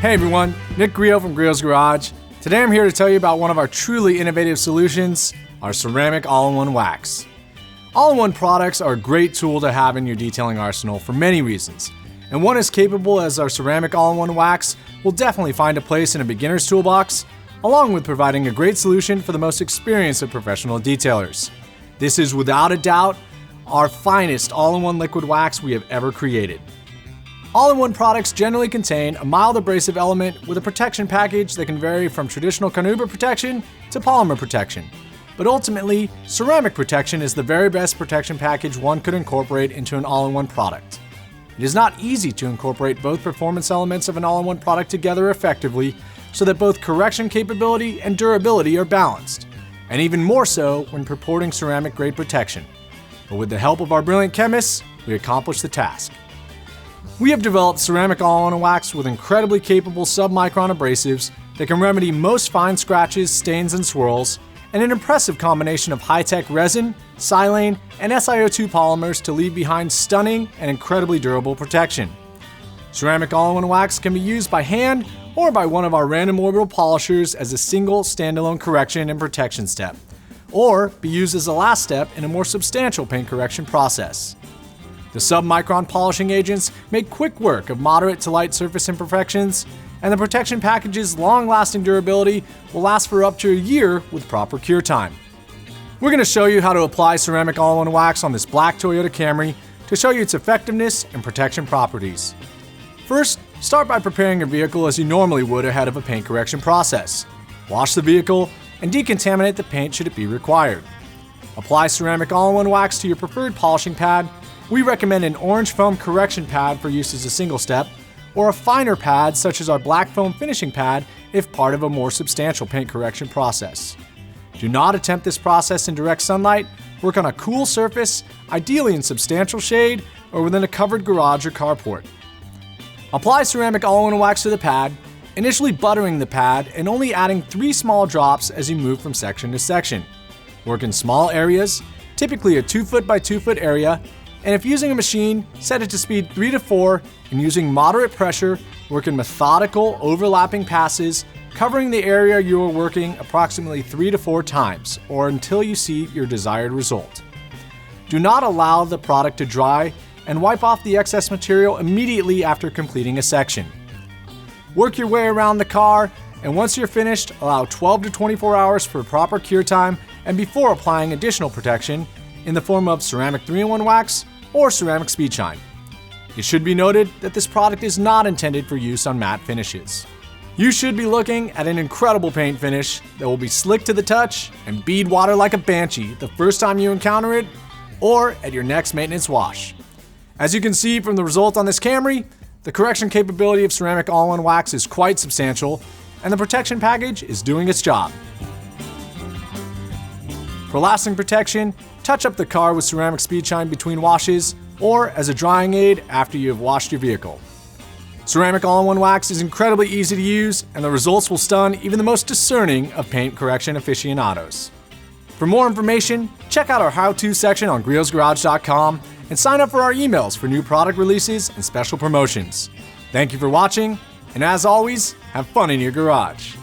Hey everyone, Nick Griot from Griot's Garage. Today I'm here to tell you about one of our truly innovative solutions, our ceramic all-in-one wax. All-in-one products are a great tool to have in your detailing arsenal for many reasons, and one as capable as our ceramic all-in-one wax will definitely find a place in a beginner's toolbox, along with providing a great solution for the most experienced of professional detailers. This is without a doubt our finest all-in-one liquid wax we have ever created. All-in-one products generally contain a mild abrasive element with a protection package that can vary from traditional carnauba protection to polymer protection. But ultimately, ceramic protection is the very best protection package one could incorporate into an all-in-one product. It is not easy to incorporate both performance elements of an all-in-one product together effectively so that both correction capability and durability are balanced, and even more so when purporting ceramic-grade protection. But with the help of our brilliant chemists, we accomplish the task. We have developed ceramic all-in-one wax with incredibly capable sub-micron abrasives that can remedy most fine scratches, stains, and swirls, and an impressive combination of high-tech resin, silane, and SiO2 polymers to leave behind stunning and incredibly durable protection. Ceramic all-in-one wax can be used by hand or by one of our random orbital polishers as a single standalone correction and protection step, or be used as a last step in a more substantial paint correction process. The sub-micron polishing agents make quick work of moderate to light surface imperfections, and the protection package's long-lasting durability will last for up to a year with proper cure time. We're going to show you how to apply ceramic all-in-one wax on this black Toyota Camry to show you its effectiveness and protection properties. First, start by preparing your vehicle as you normally would ahead of a paint correction process. Wash the vehicle and decontaminate the paint should it be required. Apply ceramic all-in-one wax to your preferred polishing pad. We recommend an orange foam correction pad for use as a single step, or a finer pad such as our black foam finishing pad if part of a more substantial paint correction process. Do not attempt this process in direct sunlight. Work on a cool surface, ideally in substantial shade or within a covered garage or carport. Apply ceramic all-in-one wax to the pad, initially buttering the pad and only adding 3 small drops as you move from section to section. Work in small areas, typically a 2 foot by 2 foot area, and if using a machine, set it to speed 3 to 4, and using moderate pressure, work in methodical, overlapping passes, covering the area you are working approximately 3 to 4 times, or until you see your desired result. Do not allow the product to dry, and wipe off the excess material immediately after completing a section. Work your way around the car, and once you're finished, allow 12 to 24 hours for proper cure time and before applying additional protection in the form of ceramic 3-in-1 wax or ceramic speed shine. It should be noted that this product is not intended for use on matte finishes. You should be looking at an incredible paint finish that will be slick to the touch and bead water like a banshee the first time you encounter it or at your next maintenance wash. As you can see from the result on this Camry, the correction capability of ceramic all-in-one wax is quite substantial and the protection package is doing its job. For lasting protection, touch up the car with ceramic speed shine between washes or as a drying aid after you have washed your vehicle. Ceramic all-in-one wax is incredibly easy to use and the results will stun even the most discerning of paint correction aficionados. For more information, check out our how-to section on griotsgarage.com and sign up for our emails for new product releases and special promotions. Thank you for watching, and as always, have fun in your garage.